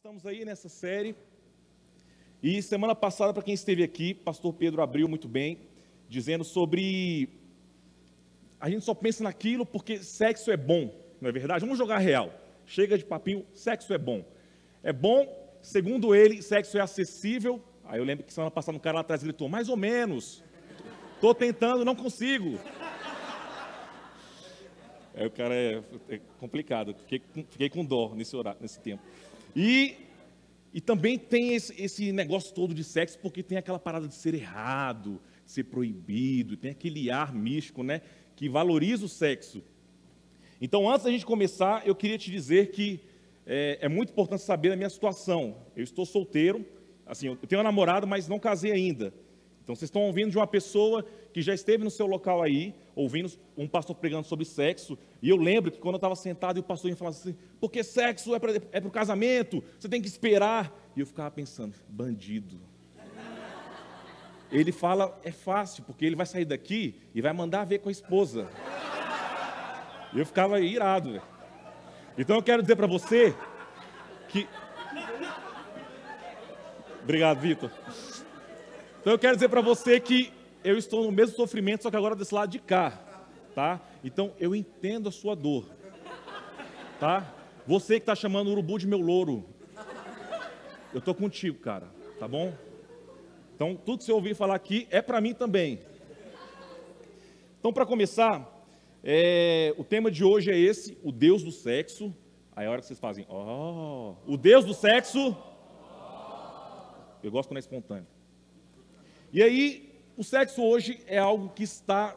estamos aí nessa série, e semana passada, para quem esteve aqui, pastor Pedro abriu muito bem, dizendo sobre, a gente só pensa naquilo porque sexo é bom, não é verdade? Vamos jogar real, chega de papinho, sexo é bom, segundo ele, sexo é acessível. Aí eu lembro que semana passada um cara lá atrás gritou, mais ou menos, estou tentando, não consigo. Aí o cara é complicado, fiquei com dó nesse tempo. E também tem esse negócio todo de sexo, porque tem aquela parada de ser errado, de ser proibido, tem aquele ar místico, né, que valoriza o sexo. Então, antes da gente começar, eu queria te dizer que é muito importante saber a minha situação. Eu estou solteiro, assim, eu tenho uma namorada, mas não casei ainda. Então, vocês estão ouvindo de uma pessoa que já esteve no seu local aí, ouvindo um pastor pregando sobre sexo, e eu lembro que quando eu estava sentado e o pastor ia falar assim, porque sexo é para o casamento, você tem que esperar. E eu ficava pensando, bandido. Ele fala, é fácil, porque ele vai sair daqui e vai mandar ver com a esposa. E eu ficava irado, velho. Então eu quero dizer para você que... Obrigado, Vitor. Então eu quero dizer para você que eu estou no mesmo sofrimento, só que agora desse lado de cá, tá? Então eu entendo a sua dor, tá? Você que está chamando o urubu de meu louro, eu estou contigo, cara, tá bom? Então tudo que você ouvir falar aqui é para mim também. Então, para começar, o tema de hoje é esse, o Deus do sexo. Aí a hora que vocês fazem, o Deus do sexo, eu gosto quando é espontâneo. E aí, o sexo hoje é algo que está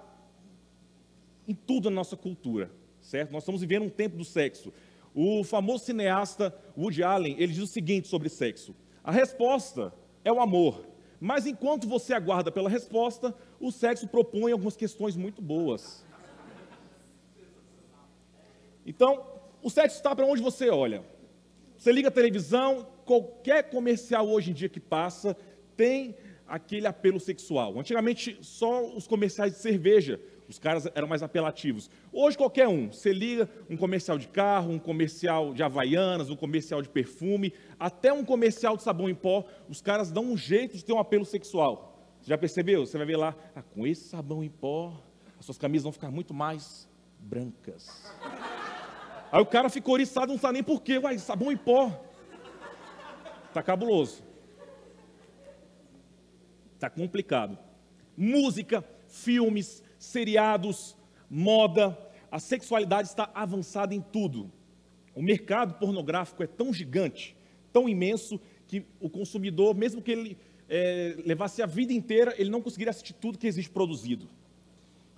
em tudo na nossa cultura, certo? Nós estamos vivendo um tempo do sexo. O famoso cineasta Woody Allen, ele diz o seguinte sobre sexo: a resposta é o amor, mas enquanto você aguarda pela resposta, o sexo propõe algumas questões muito boas. Então, o sexo está para onde você olha. Você liga a televisão, qualquer comercial hoje em dia que passa, tem aquele apelo sexual. Antigamente, só os comerciais de cerveja, os caras eram mais apelativos. Hoje, qualquer um. Você liga um comercial de carro, um comercial de Havaianas, um comercial de perfume, até um comercial de sabão em pó, os caras dão um jeito de ter um apelo sexual. Você já percebeu? Você vai ver lá, com esse sabão em pó, as suas camisas vão ficar muito mais brancas. Aí o cara ficou oriçado, não sabe nem por quê. Sabão em pó. Tá cabuloso. Tá complicado. Música, filmes, seriados, moda, a sexualidade está avançada em tudo. O mercado pornográfico é tão gigante, tão imenso, que o consumidor, mesmo que ele levasse a vida inteira, ele não conseguiria assistir tudo que existe produzido.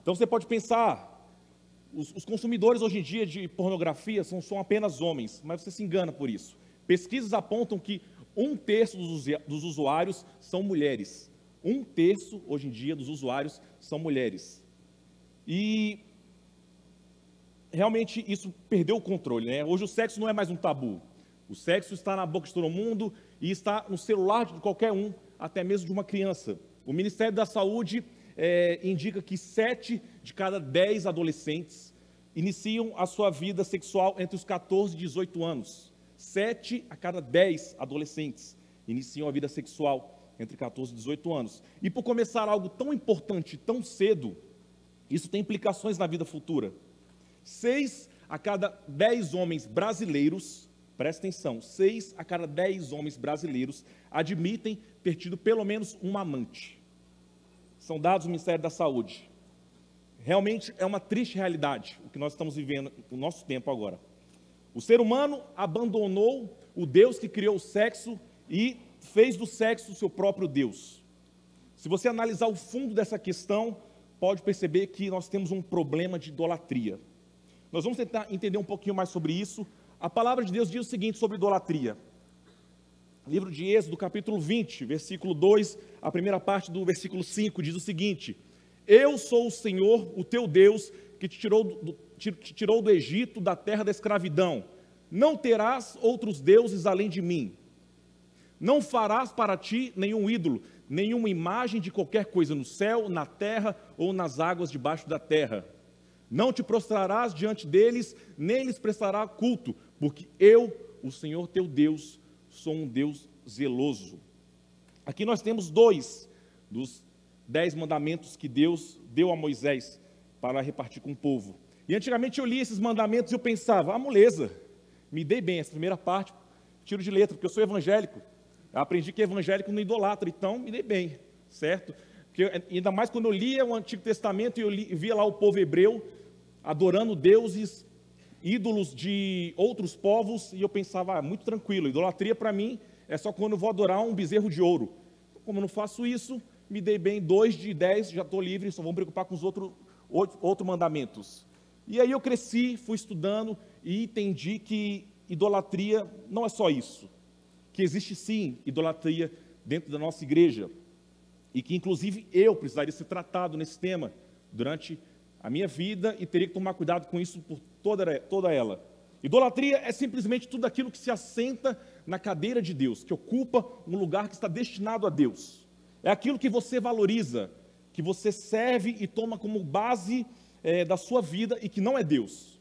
Então você pode pensar, os consumidores hoje em dia de pornografia são apenas homens, mas você se engana por isso. Pesquisas apontam que 1/3 dos usuários são mulheres. 1/3, hoje em dia, dos usuários são mulheres. E realmente isso perdeu o controle, né? Hoje o sexo não é mais um tabu. O sexo está na boca de todo mundo e está no celular de qualquer um, até mesmo de uma criança. O Ministério da Saúde indica que 7 de cada 10 adolescentes iniciam a sua vida sexual entre os 14 e 18 anos. 7 a cada 10 adolescentes iniciam a vida sexual entre 14 e 18 anos. E por começar algo tão importante, tão cedo, isso tem implicações na vida futura. 6 a cada 10 homens brasileiros, presta atenção, 6 a cada 10 homens brasileiros admitem ter tido pelo menos um amante. São dados do Ministério da Saúde. Realmente é uma triste realidade o que nós estamos vivendo no nosso tempo agora. O ser humano abandonou o Deus que criou o sexo e fez do sexo o seu próprio Deus. Se você analisar o fundo dessa questão, pode perceber que nós temos um problema de idolatria. Nós vamos tentar entender um pouquinho mais sobre isso. A palavra de Deus diz o seguinte sobre idolatria. Livro de Êxodo, capítulo 20, versículo 2, a primeira parte do versículo 5, diz o seguinte: eu sou o Senhor, o teu Deus, que te tirou do Egito, da terra da escravidão. Não terás outros deuses além de mim. Não farás para ti nenhum ídolo, nenhuma imagem de qualquer coisa no céu, na terra ou nas águas debaixo da terra. Não te prostrarás diante deles, nem lhes prestará culto, porque eu, o Senhor teu Deus, sou um Deus zeloso. Aqui nós temos 2 dos 10 mandamentos que Deus deu a Moisés para repartir com o povo. E antigamente eu li esses mandamentos e eu pensava, moleza, me dei bem, essa primeira parte, tiro de letra, porque eu sou evangélico. Eu aprendi que evangélico não idolatra, então me dei bem, certo? Porque, ainda mais quando eu lia o Antigo Testamento e eu via lá o povo hebreu adorando deuses, ídolos de outros povos, e eu pensava, muito tranquilo, idolatria para mim é só quando eu vou adorar um bezerro de ouro. Como eu não faço isso, me dei bem, 2 de 10, já estou livre, só vou me preocupar com os outros mandamentos. E aí eu cresci, fui estudando e entendi que idolatria não é só isso, que existe sim idolatria dentro da nossa igreja, e que inclusive eu precisaria ser tratado nesse tema durante a minha vida e teria que tomar cuidado com isso por toda ela. Idolatria é simplesmente tudo aquilo que se assenta na cadeira de Deus, que ocupa um lugar que está destinado a Deus. É aquilo que você valoriza, que você serve e toma como base da sua vida e que não é Deus.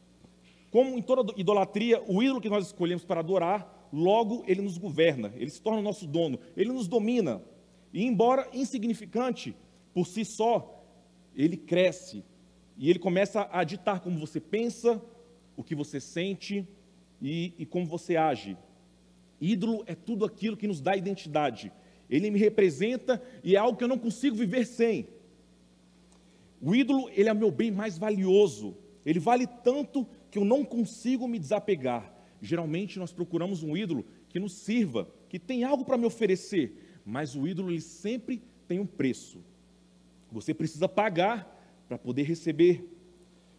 Como em toda idolatria, o ídolo que nós escolhemos para adorar, logo ele nos governa, ele se torna o nosso dono, ele nos domina. E embora insignificante por si só, ele cresce e ele começa a ditar como você pensa, o que você sente e como você age. Ídolo é tudo aquilo que nos dá identidade. Ele me representa e é algo que eu não consigo viver sem. O ídolo, ele é meu bem mais valioso. Ele vale tanto que eu não consigo me desapegar. Geralmente nós procuramos um ídolo que nos sirva, que tem algo para me oferecer, mas o ídolo ele sempre tem um preço. Você precisa pagar para poder receber.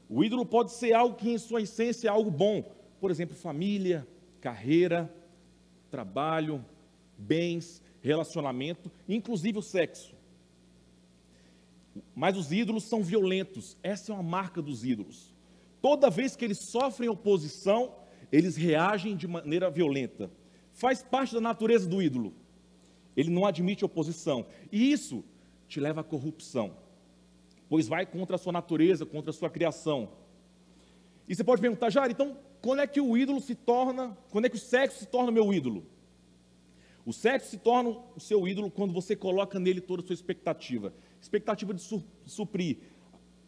O ídolo pode ser algo que em sua essência é algo bom, por exemplo, família, carreira, trabalho, bens, relacionamento, inclusive o sexo. Mas os ídolos são violentos, essa é uma marca dos ídolos. Toda vez que eles sofrem oposição, eles reagem de maneira violenta. Faz parte da natureza do ídolo. Ele não admite oposição. E isso te leva à corrupção, pois vai contra a sua natureza, contra a sua criação. E você pode perguntar, Jair, então, quando é que o sexo se torna meu ídolo? O sexo se torna o seu ídolo quando você coloca nele toda a sua expectativa. Expectativa de suprir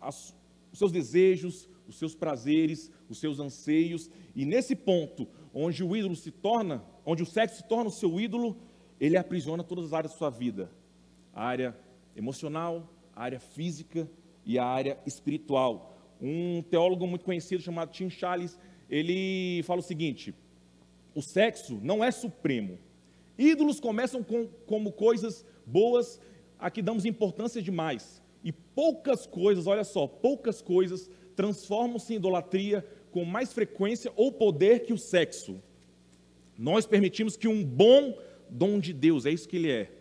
os seus desejos, os seus prazeres, os seus anseios. E nesse ponto, onde o sexo se torna o seu ídolo, ele aprisiona todas as áreas da sua vida. A área emocional, a área física e a área espiritual. Um teólogo muito conhecido chamado Tim Challies, ele fala o seguinte: o sexo não é supremo. Ídolos começam como coisas boas a que damos importância demais. E poucas coisas, olha só, poucas coisas transformam-se em idolatria com mais frequência ou poder que o sexo. Nós permitimos que um bom dom de Deus, é isso que ele é,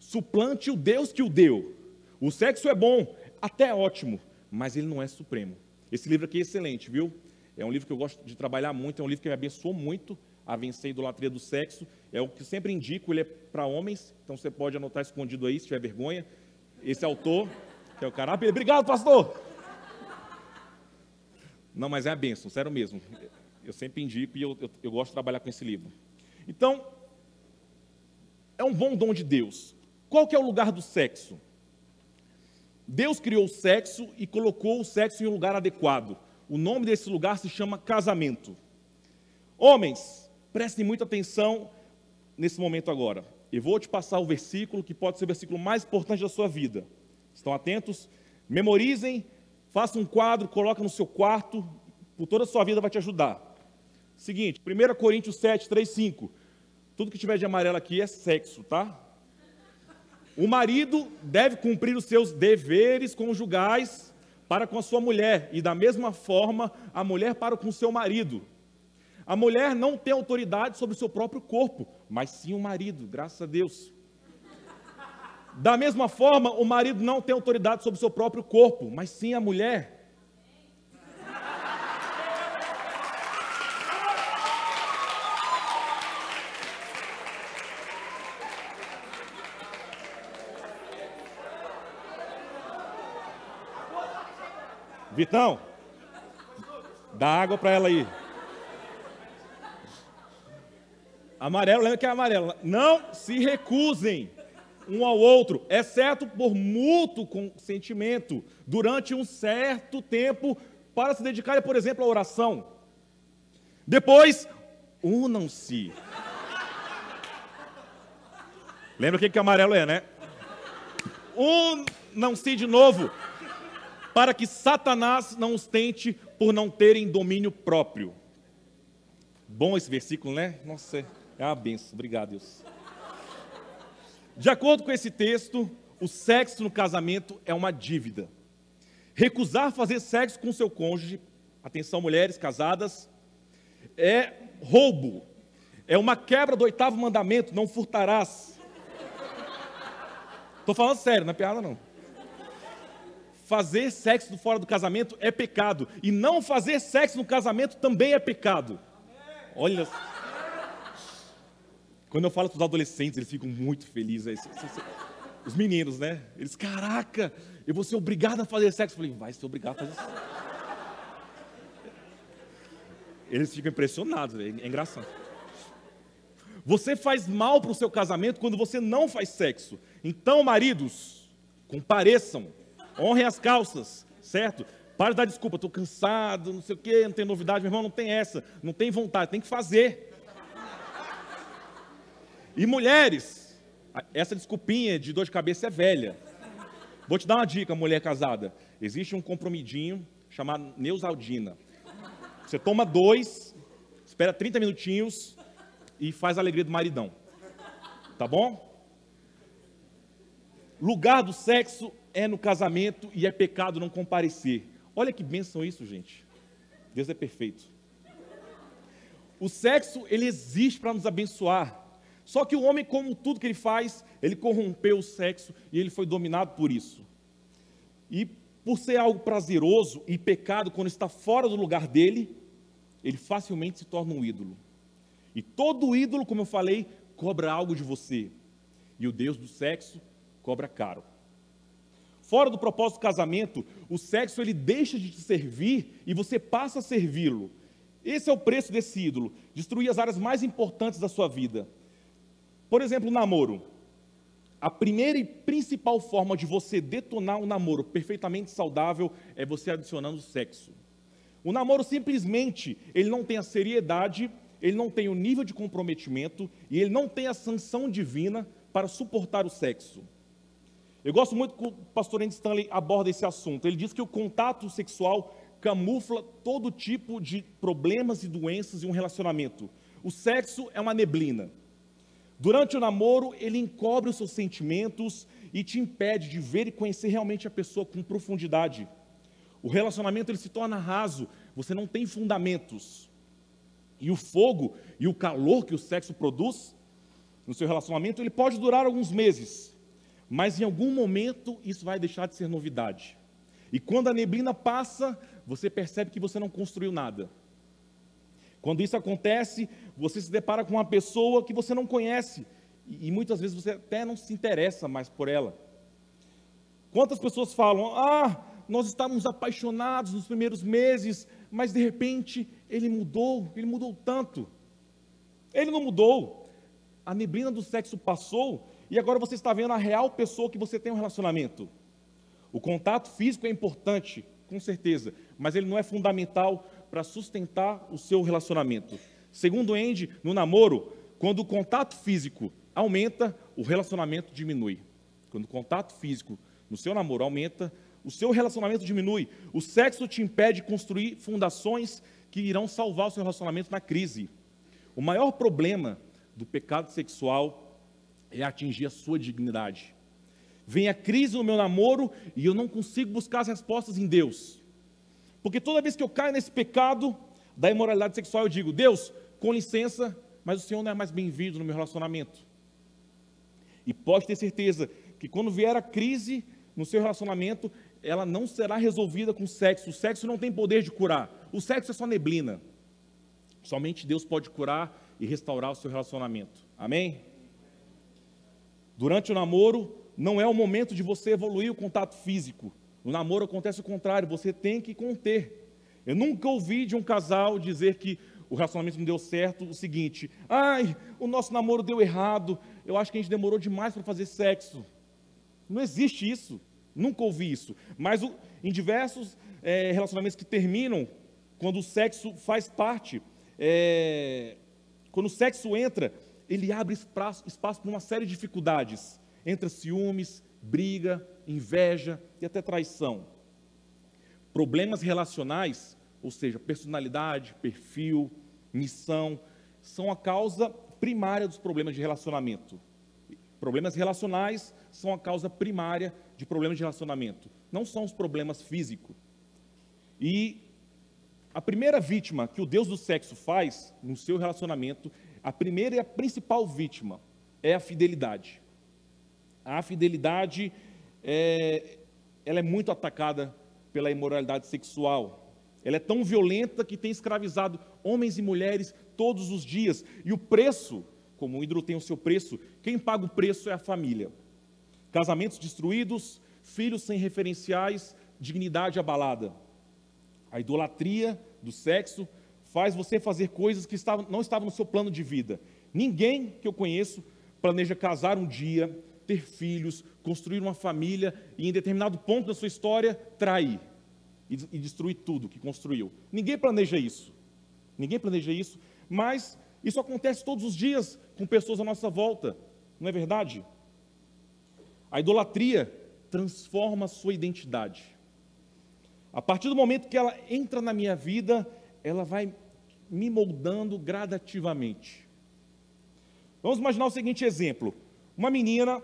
suplante o Deus que o deu. O sexo é bom, até ótimo, mas ele não é supremo. Esse livro aqui é excelente, viu? É um livro que eu gosto de trabalhar muito, é um livro que me abençoou muito a vencer a idolatria do sexo. É o que eu sempre indico, ele é para homens, então você pode anotar escondido aí, se tiver vergonha. Esse autor, que é o cara, obrigado, pastor! Não, mas é a bênção, sério mesmo. Eu sempre indico e eu gosto de trabalhar com esse livro. Então, é um bom dom de Deus. Qual que é o lugar do sexo? Deus criou o sexo e colocou o sexo em um lugar adequado. O nome desse lugar se chama casamento. Homens, prestem muita atenção nesse momento agora. Eu vou te passar o versículo que pode ser o versículo mais importante da sua vida. Estão atentos? Memorizem, façam um quadro, coloca no seu quarto, por toda a sua vida vai te ajudar. Seguinte, 1 Coríntios 7, 3, 5. Tudo que tiver de amarelo aqui é sexo, tá? O marido deve cumprir os seus deveres conjugais para com a sua mulher, e da mesma forma a mulher para com o seu marido. A mulher não tem autoridade sobre o seu próprio corpo, mas sim o marido, graças a Deus. Da mesma forma, o marido não tem autoridade sobre o seu próprio corpo, mas sim a mulher. Vitão, dá água para ela aí. Amarelo, lembra que é amarelo. Não se recusem um ao outro, exceto por mútuo consentimento, durante um certo tempo, para se dedicarem, por exemplo, à oração. Depois, unam-se. Lembra o que amarelo é, né? Unam-se de novo, para que Satanás não os tente por não terem domínio próprio. Bom esse versículo, né? Nossa, é uma benção. Obrigado, Deus. De acordo com esse texto, o sexo no casamento é uma dívida. Recusar fazer sexo com seu cônjuge, atenção mulheres casadas, é roubo. É uma quebra do 8º mandamento, não furtarás. Estou falando sério, não é piada não. Fazer sexo fora do casamento é pecado. E não fazer sexo no casamento também é pecado. Olha, quando eu falo para os adolescentes, eles ficam muito felizes. Os meninos, né? Eles, caraca, eu vou ser obrigado a fazer sexo. Eu falei, vai ser obrigado a fazer sexo. Eles ficam impressionados, é engraçado. Você faz mal para o seu casamento quando você não faz sexo. Então, maridos, compareçam, honrem as calças, certo? Para de dar desculpa, estou cansado, não sei o quê, não tem novidade. Meu irmão, não tem essa, não tem vontade, tem que fazer. E mulheres, essa desculpinha de dor de cabeça é velha. Vou te dar uma dica, mulher casada. Existe um comprimidinho chamado Neosaldina. Você toma 2, espera 30 minutinhos e faz a alegria do maridão. Tá bom? Lugar do sexo é no casamento e é pecado não comparecer. Olha que bênção isso, gente. Deus é perfeito. O sexo, ele existe para nos abençoar. Só que o homem, como tudo que ele faz, ele corrompeu o sexo e ele foi dominado por isso. E por ser algo prazeroso e pecado, quando está fora do lugar dele, ele facilmente se torna um ídolo. E todo ídolo, como eu falei, cobra algo de você. E o Deus do sexo cobra caro. Fora do propósito do casamento, o sexo ele deixa de te servir e você passa a servi-lo. Esse é o preço desse ídolo, destruir as áreas mais importantes da sua vida. Por exemplo, o namoro. A primeira e principal forma de você detonar um namoro perfeitamente saudável é você adicionando sexo. O namoro simplesmente, ele não tem a seriedade, ele não tem o nível de comprometimento e ele não tem a sanção divina para suportar o sexo. Eu gosto muito que o pastor Andy Stanley aborda esse assunto. Ele diz que o contato sexual camufla todo tipo de problemas e doenças em um relacionamento. O sexo é uma neblina. Durante o namoro, ele encobre os seus sentimentos e te impede de ver e conhecer realmente a pessoa com profundidade. O relacionamento ele se torna raso, você não tem fundamentos. E o fogo e o calor que o sexo produz no seu relacionamento, ele pode durar alguns meses, mas em algum momento isso vai deixar de ser novidade. E quando a neblina passa, você percebe que você não construiu nada. Quando isso acontece, você se depara com uma pessoa que você não conhece e muitas vezes você até não se interessa mais por ela. Quantas pessoas falam, nós estávamos apaixonados nos primeiros meses, mas de repente ele mudou tanto. Ele não mudou. A neblina do sexo passou e agora você está vendo a real pessoa que você tem um relacionamento. O contato físico é importante, com certeza, mas ele não é fundamental para sustentar o seu relacionamento. Segundo Andy, no namoro, quando o contato físico aumenta, o relacionamento diminui. Quando o contato físico no seu namoro aumenta, o seu relacionamento diminui. O sexo te impede de construir fundações que irão salvar o seu relacionamento na crise. O maior problema do pecado sexual é atingir a sua dignidade. Vem a crise no meu namoro e eu não consigo buscar as respostas em Deus. Porque toda vez que eu caio nesse pecado da imoralidade sexual, eu digo, Deus, com licença, mas o Senhor não é mais bem-vindo no meu relacionamento. E pode ter certeza que quando vier a crise no seu relacionamento, ela não será resolvida com sexo. O sexo não tem poder de curar. O sexo é só neblina. Somente Deus pode curar e restaurar o seu relacionamento. Amém? Durante o namoro, não é o momento de você evoluir o contato físico. No namoro acontece o contrário, você tem que conter. Eu nunca ouvi de um casal dizer que o relacionamento não deu certo, o seguinte: ai, o nosso namoro deu errado, eu acho que a gente demorou demais para fazer sexo. Não existe isso, nunca ouvi isso. Mas em diversos relacionamentos que terminam, quando o sexo faz parte, quando o sexo entra, ele abre espaço para uma série de dificuldades. Entra ciúmes, briga, inveja e até traição. Problemas relacionais, ou seja, personalidade, perfil, missão, são a causa primária dos problemas de relacionamento. Problemas relacionais são a causa primária de problemas de relacionamento, não são os problemas físicos. E a primeira vítima que o Deus do sexo faz no seu relacionamento, a primeira e a principal vítima é a fidelidade. A fidelidade, ela é muito atacada pela imoralidade sexual. Ela é tão violenta que tem escravizado homens e mulheres todos os dias. E o preço, como o ídolo tem o seu preço, quem paga o preço é a família. Casamentos destruídos, filhos sem referenciais, dignidade abalada. A idolatria do sexo faz você fazer coisas que não estavam no seu plano de vida. Ninguém que eu conheço planeja casar um dia, ter filhos, construir uma família e em determinado ponto da sua história trair e destruir tudo que construiu. Ninguém planeja isso. Ninguém planeja isso, mas isso acontece todos os dias com pessoas à nossa volta, não é verdade? A idolatria transforma a sua identidade. A partir do momento que ela entra na minha vida, ela vai me moldando gradativamente. Vamos imaginar o seguinte exemplo: uma menina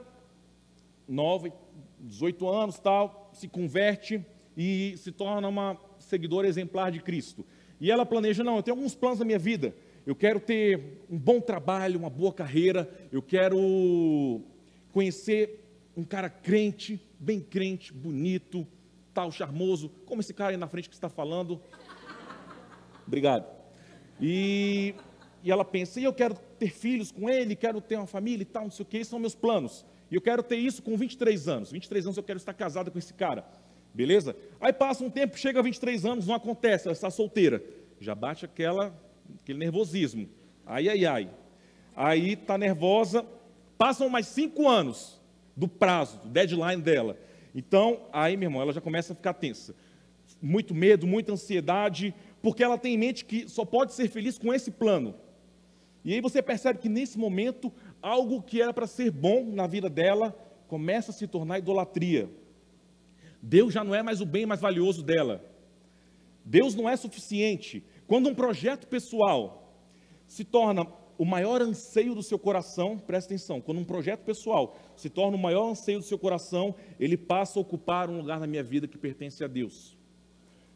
nova, 18 anos, tal, se converte e se torna uma seguidora exemplar de Cristo. E ela planeja: não, eu tenho alguns planos na minha vida. Eu quero ter um bom trabalho, uma boa carreira, eu quero conhecer um cara crente, bem crente, bonito, tal, charmoso, como esse cara aí na frente que está falando. Obrigado. E ela pensa: e eu quero ter filhos com ele, quero ter uma família e tal, não sei o que, esses são meus planos. E eu quero ter isso com 23 anos. 23 anos eu quero estar casada com esse cara. Beleza? Aí passa um tempo, chega a 23 anos, não acontece, ela está solteira. Já bate aquele nervosismo. Ai. Aí está nervosa, passam mais 5 anos do prazo, do deadline dela. Então, aí, meu irmão, ela já começa a ficar tensa. Muito medo, muita ansiedade, porque ela tem em mente que só pode ser feliz com esse plano. E aí você percebe que nesse momento, algo que era para ser bom na vida dela, começa a se tornar idolatria. Deus já não é mais o bem mais valioso dela. Deus não é suficiente. Quando um projeto pessoal se torna o maior anseio do seu coração, presta atenção, quando um projeto pessoal se torna o maior anseio do seu coração, ele passa a ocupar um lugar na minha vida que pertence a Deus.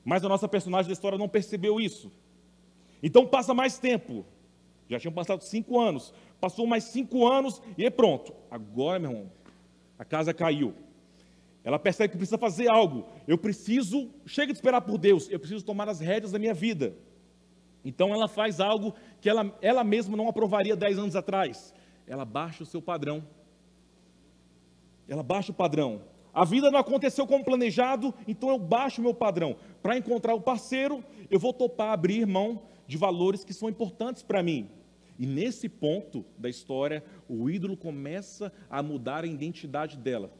Mas a nossa personagem da história não percebeu isso. Então passa mais tempo. Já tinham passado 5 anos. Passou mais 5 anos e é pronto. Agora, meu irmão, a casa caiu. Ela percebe que precisa fazer algo. Chega de esperar por Deus, eu preciso tomar as rédeas da minha vida. Então ela faz algo que ela mesma não aprovaria 10 anos atrás. Ela baixa o seu padrão. Ela baixa o padrão. A vida não aconteceu como planejado, então eu baixo o meu padrão. Para encontrar o parceiro, eu vou topar abrir mão de valores que são importantes para mim. E nesse ponto da história, o ídolo começa a mudar a identidade dela.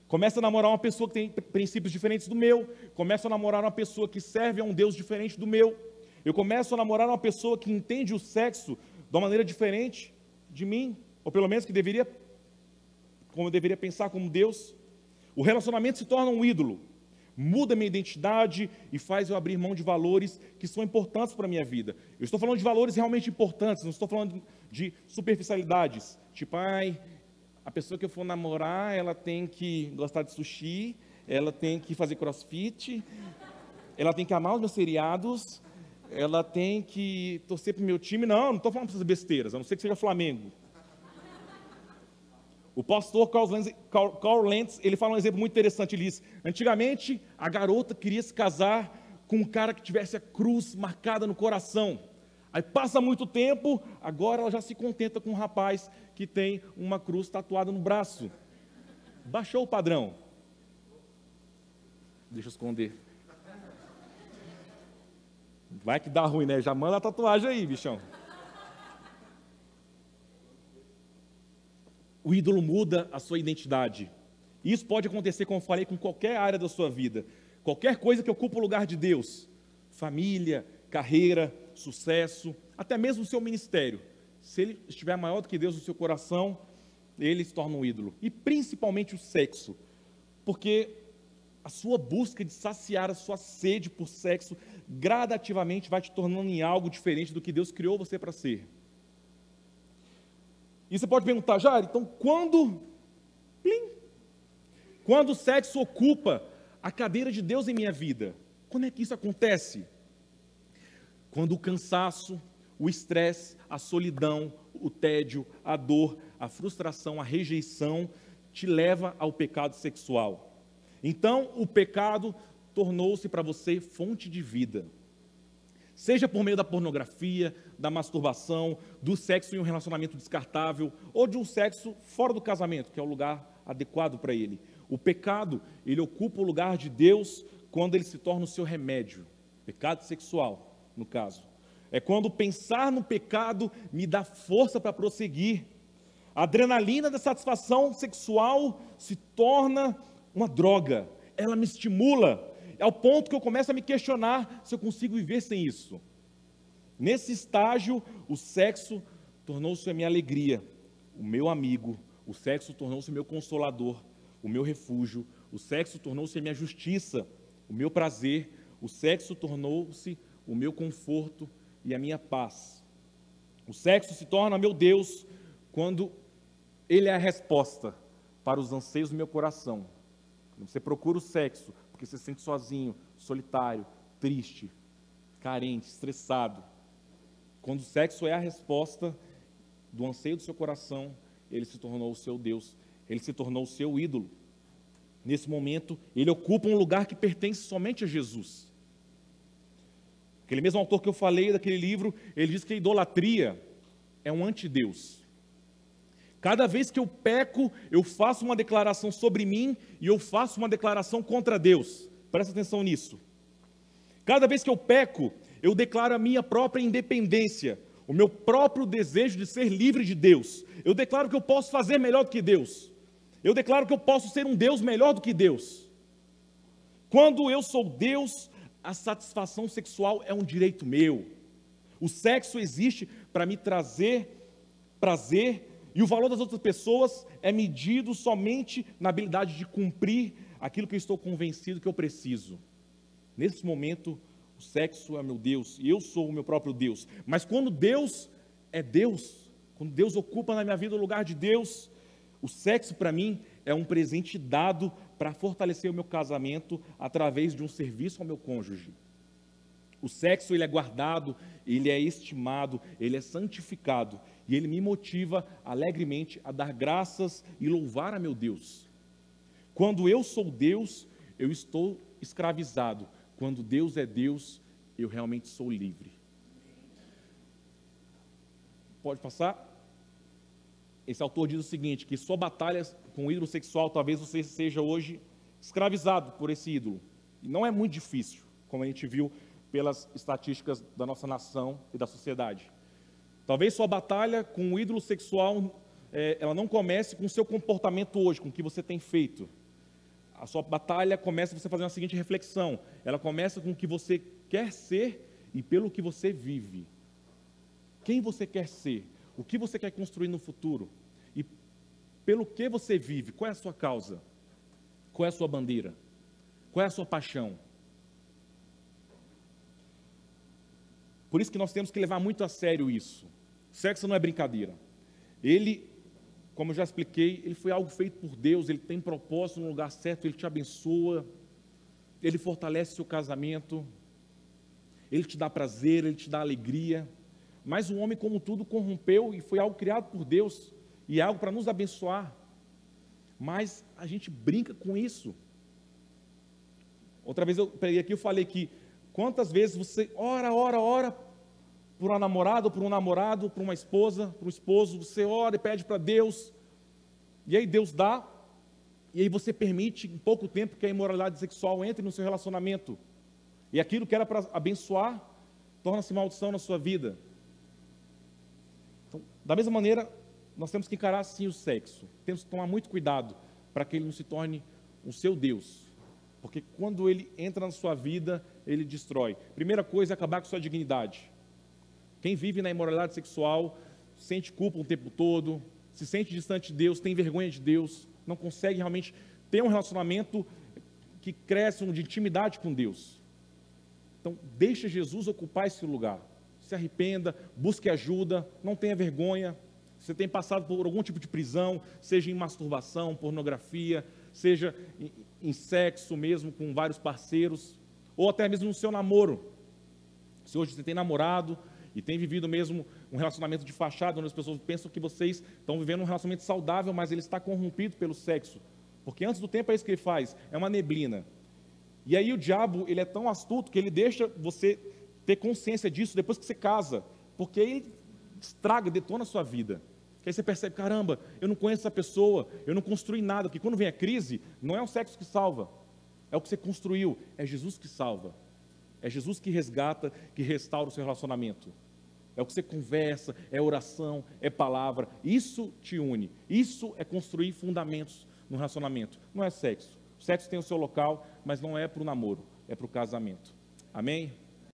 Começa a namorar uma pessoa que tem princípios diferentes do meu. Começa a namorar uma pessoa que serve a um Deus diferente do meu. Eu começo a namorar uma pessoa que entende o sexo de uma maneira diferente de mim, ou pelo menos como eu deveria pensar como Deus. O relacionamento se torna um ídolo, muda minha identidade e faz eu abrir mão de valores que são importantes para a minha vida. Eu estou falando de valores realmente importantes, não estou falando de superficialidades, tipo, a pessoa que eu for namorar, ela tem que gostar de sushi, ela tem que fazer crossfit, ela tem que amar os meus seriados, ela tem que torcer para o meu time. Não estou falando essas besteiras, a não ser que seja Flamengo. O pastor Carl Lentz, ele fala um exemplo muito interessante. Ele diz: antigamente a garota queria se casar com um cara que tivesse a cruz marcada no coração. Aí passa muito tempo, agora ela já se contenta com um rapaz que tem uma cruz tatuada no braço. Baixou o padrão. Deixa eu esconder. Vai que dá ruim, né? Já manda a tatuagem aí, bichão. O ídolo muda a sua identidade. Isso pode acontecer, como eu falei, com qualquer área da sua vida. Qualquer coisa que ocupa o lugar de Deus. Família, carreira, sucesso, até mesmo o seu ministério. Se ele estiver maior do que Deus no seu coração, ele se torna um ídolo. E principalmente o sexo. Porque a sua busca de saciar a sua sede por sexo gradativamente vai te tornando em algo diferente do que Deus criou você para ser. E você pode perguntar, Jair, então quando o sexo ocupa a cadeira de Deus em minha vida, quando é que isso acontece? Quando o cansaço, o estresse, a solidão, o tédio, a dor, a frustração, a rejeição te leva ao pecado sexual. Então, o pecado tornou-se para você fonte de vida. Seja por meio da pornografia, da masturbação, do sexo em um relacionamento descartável, ou de um sexo fora do casamento, que é o lugar adequado para ele. O pecado, ele ocupa o lugar de Deus quando ele se torna o seu remédio. Pecado sexual, no caso. É quando pensar no pecado me dá força para prosseguir. A adrenalina da satisfação sexual se torna uma droga. Ela me estimula, ao ponto que eu começo a me questionar se eu consigo viver sem isso. Nesse estágio, o sexo tornou-se a minha alegria, o meu amigo, o sexo tornou-se o meu consolador, o meu refúgio, o sexo tornou-se a minha justiça, o meu prazer, o sexo tornou-se o meu conforto e a minha paz. O sexo se torna meu Deus quando ele é a resposta para os anseios do meu coração. Você procura o sexo porque você se sente sozinho, solitário, triste, carente, estressado. Quando o sexo é a resposta do anseio do seu coração, ele se tornou o seu Deus, ele se tornou o seu ídolo. Nesse momento, ele ocupa um lugar que pertence somente a Jesus. Aquele mesmo autor que eu falei daquele livro, ele diz que a idolatria é um antideus. Cada vez que eu peco, eu faço uma declaração sobre mim e eu faço uma declaração contra Deus. Presta atenção nisso. Cada vez que eu peco, eu declaro a minha própria independência, o meu próprio desejo de ser livre de Deus. Eu declaro que eu posso fazer melhor do que Deus. Eu declaro que eu posso ser um Deus melhor do que Deus. Quando eu sou Deus, a satisfação sexual é um direito meu. O sexo existe para me trazer prazer, e o valor das outras pessoas é medido somente na habilidade de cumprir aquilo que eu estou convencido que eu preciso. Nesse momento, o sexo é meu Deus, e eu sou o meu próprio Deus. Mas quando Deus é Deus, quando Deus ocupa na minha vida o lugar de Deus, o sexo para mim é um presente dado para fortalecer o meu casamento através de um serviço ao meu cônjuge. O sexo, ele é guardado, ele é estimado, ele é santificado, e ele me motiva alegremente a dar graças e louvar a meu Deus. Quando eu sou Deus, eu estou escravizado. Quando Deus é Deus, eu realmente sou livre. Pode passar? Esse autor diz o seguinte, que só batalhas com o ídolo sexual, talvez você seja hoje escravizado por esse ídolo. E não é muito difícil, como a gente viu pelas estatísticas da nossa nação e da sociedade. Talvez sua batalha com o ídolo sexual, ela não comece com o seu comportamento hoje, com o que você tem feito. A sua batalha começa você fazendo a seguinte reflexão, ela começa com o que você quer ser e pelo que você vive. Quem você quer ser? O que você quer construir no futuro? E pelo que você vive? Qual é a sua causa? Qual é a sua bandeira? Qual é a sua paixão? Por isso que nós temos que levar muito a sério isso. Sexo não é brincadeira. Ele, como eu já expliquei, ele foi algo feito por Deus, ele tem propósito no lugar certo, ele te abençoa, ele fortalece seu casamento, ele te dá prazer, ele te dá alegria. Mas o homem, como tudo, corrompeu e foi algo criado por Deus, e é algo para nos abençoar. Mas a gente brinca com isso. Outra vez eu peguei aqui e falei que quantas vezes você ora por uma namorada, por um namorado, por uma esposa, por um esposo, você ora e pede para Deus, e aí Deus dá, e aí você permite em pouco tempo que a imoralidade sexual entre no seu relacionamento, e aquilo que era para abençoar, torna-se maldição na sua vida. Então, da mesma maneira, nós temos que encarar sim o sexo. Temos que tomar muito cuidado para que ele não se torne o seu Deus. Porque quando ele entra na sua vida, ele destrói. Primeira coisa é acabar com sua dignidade. Quem vive na imoralidade sexual sente culpa o tempo todo, se sente distante de Deus, tem vergonha de Deus, não consegue realmente ter um relacionamento que cresce de intimidade com Deus. Então, deixa Jesus ocupar esse lugar. Se arrependa, busque ajuda, não tenha vergonha. Você tem passado por algum tipo de prisão, seja em masturbação, pornografia, seja em sexo mesmo, com vários parceiros, ou até mesmo no seu namoro. Se hoje você tem namorado e tem vivido mesmo um relacionamento de fachada, onde as pessoas pensam que vocês estão vivendo um relacionamento saudável, mas ele está corrompido pelo sexo. Porque antes do tempo é isso que ele faz, é uma neblina. E aí o diabo, ele é tão astuto que ele deixa você ter consciência disso depois que você casa, porque ele estraga, detona a sua vida. Que aí você percebe, caramba, eu não conheço essa pessoa, eu não construí nada, porque quando vem a crise, não é o sexo que salva, é o que você construiu, é Jesus que salva. É Jesus que resgata, que restaura o seu relacionamento. É o que você conversa, é oração, é palavra. Isso te une. Isso é construir fundamentos no relacionamento. Não é sexo. O sexo tem o seu local, mas não é para o namoro, é para o casamento. Amém?